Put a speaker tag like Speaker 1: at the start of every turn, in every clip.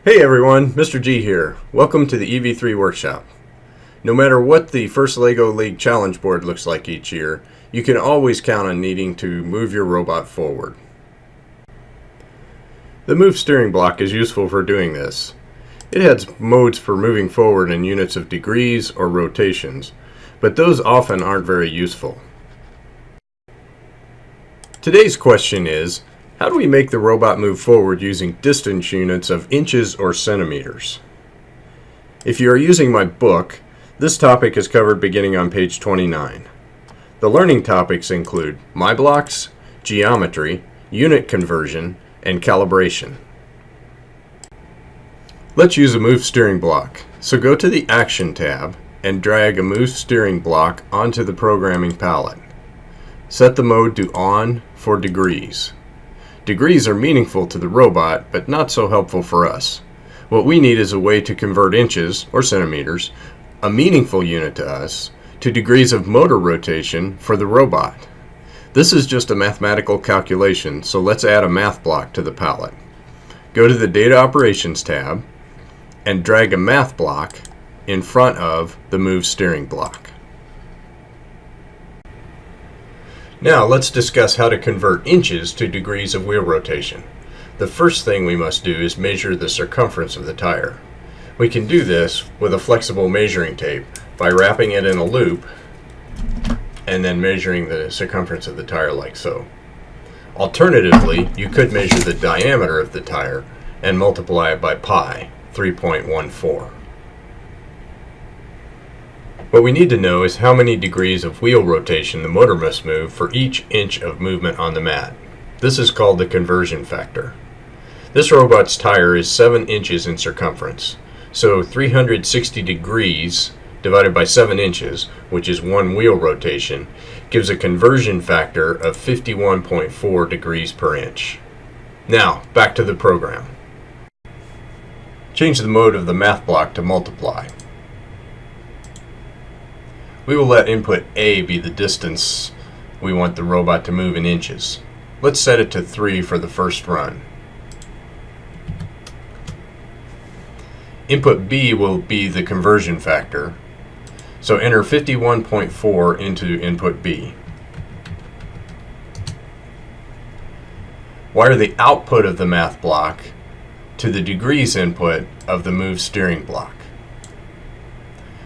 Speaker 1: Hey everyone, Mr. G here. Welcome to the EV3 workshop. No matter what the first LEGO League challenge board looks like each year, you can always count on needing to move your robot forward. The move steering block is useful for doing this. It has modes for moving forward in units of degrees or rotations, but those often aren't very useful. Today's question is, how do we make the robot move forward using distance units of inches or centimeters? If you are using my book, this topic is covered beginning on page 29. The learning topics include My Blocks, geometry, unit conversion, and calibration. Let's use a move steering block. So go to the Action tab and drag a move steering block onto the programming palette. Set the mode to On for degrees. Degrees are meaningful to the robot, but not so helpful for us. What we need is a way to convert inches, or centimeters, a meaningful unit to us, to degrees of motor rotation for the robot. This is just a mathematical calculation, so let's add a math block to the palette. Go to the Data Operations tab and drag a math block in front of the move steering block. Now let's discuss how to convert inches to degrees of wheel rotation. The first thing we must do is measure the circumference of the tire. We can do this with a flexible measuring tape by wrapping it in a loop and then measuring the circumference of the tire like so. Alternatively, you could measure the diameter of the tire and multiply it by pi, 3.14. What we need to know is how many degrees of wheel rotation the motor must move for each inch of movement on the mat. This is called the conversion factor. This robot's tire is 7 inches in circumference, so 360 degrees divided by 7 inches, which is 1 wheel rotation, gives a conversion factor of 51.4 degrees per inch. Now, back to the program. Change the mode of the math block to multiply. We will let input A be the distance we want the robot to move in inches. Let's set it to 3 for the first run. Input B will be the conversion factor, so enter 51.4 into input B. Wire the output of the math block to the degrees input of the move steering block.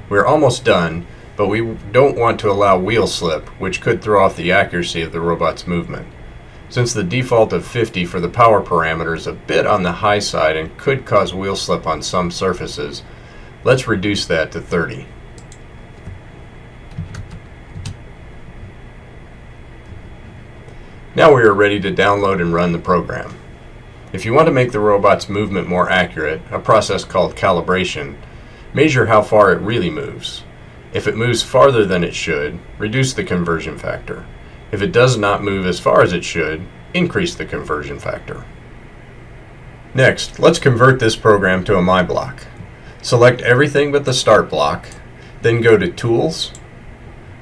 Speaker 1: We're almost done, but we don't want to allow wheel slip, which could throw off the accuracy of the robot's movement. Since the default of 50 for the power parameter is a bit on the high side and could cause wheel slip on some surfaces, let's reduce that to 30. Now we are ready to download and run the program. If you want to make the robot's movement more accurate, a process called calibration, measure how far it really moves. If it moves farther than it should, reduce the conversion factor. If it does not move as far as it should, increase the conversion factor. Next, let's convert this program to a My Block. Select everything but the Start block, then go to Tools,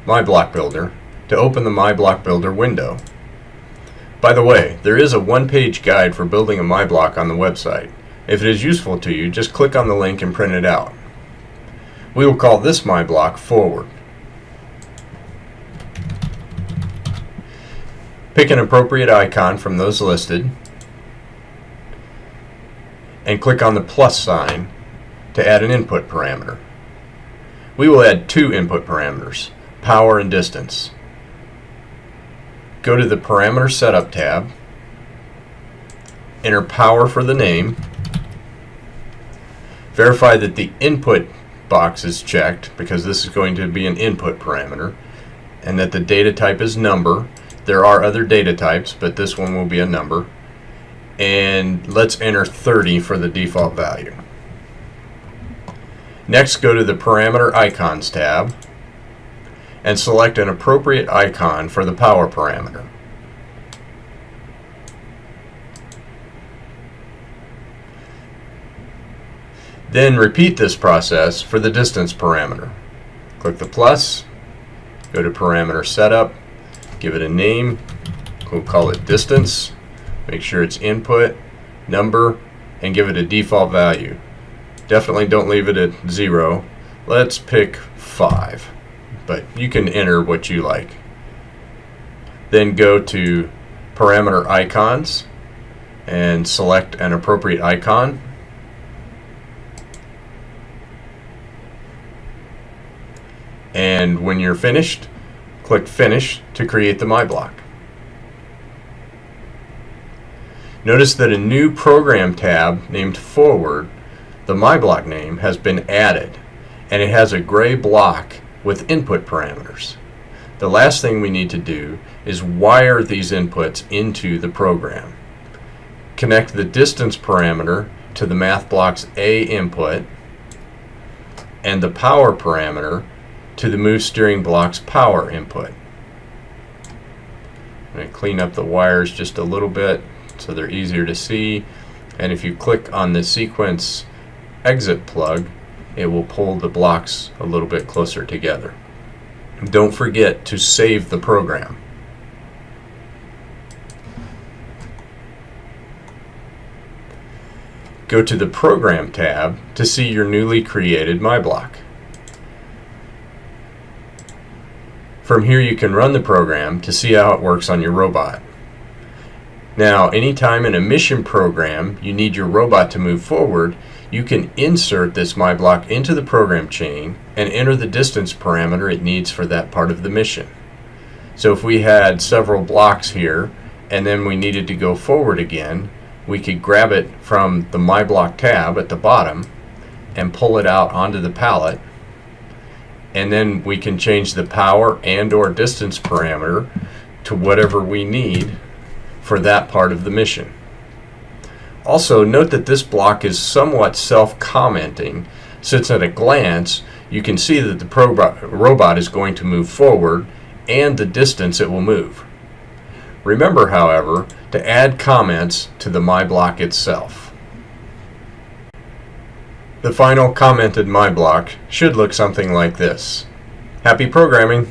Speaker 1: My Block Builder, to open the My Block Builder window. By the way, there is a one-page guide for building a My Block on the website. If it is useful to you, just click on the link and print it out. We will call this My Block Forward. Pick an appropriate icon from those listed and click on the plus sign to add an input parameter. We will add 2 input parameters, power and distance. Go to the Parameter Setup tab, enter power for the name, verify that the input box is checked because this is going to be an input parameter, and that the data type is number. There are other data types, but this one will be a number. And let's enter 30 for the default value. Next, go to the Parameter Icons tab and select an appropriate icon for the power parameter. Then repeat this process for the distance parameter. Click the plus, go to Parameter Setup, give it a name, we'll call it distance, make sure it's input, number, and give it a default value. Definitely don't leave it at 0. Let's pick 5, but you can enter what you like. Then go to parameter icons and select an appropriate icon. And when you're finished, click Finish to create the My Block. Notice that a new program tab named Forward, the My Block name, has been added, and it has a gray block with input parameters. The last thing we need to do is wire these inputs into the program. Connect the distance parameter to the math block's A input and the power parameter to the move steering block's power input. I'm going to clean up the wires just a little bit so they're easier to see, and if you click on the sequence exit plug, it will pull the blocks a little bit closer together. Don't forget to save the program. Go to the Program tab to see your newly created My Block. From here you can run the program to see how it works on your robot. Now, anytime in a mission program you need your robot to move forward, you can insert this My Block into the program chain and enter the distance parameter it needs for that part of the mission. So if we had several blocks here and then we needed to go forward again, we could grab it from the My Block tab at the bottom and pull it out onto the pallet, and then we can change the power and or distance parameter to whatever we need for that part of the mission. Also, note that this block is somewhat self-commenting, since at a glance you can see that the robot is going to move forward and the distance it will move. Remember, however, to add comments to the My Block itself. The final commented My Block should look something like this. Happy programming!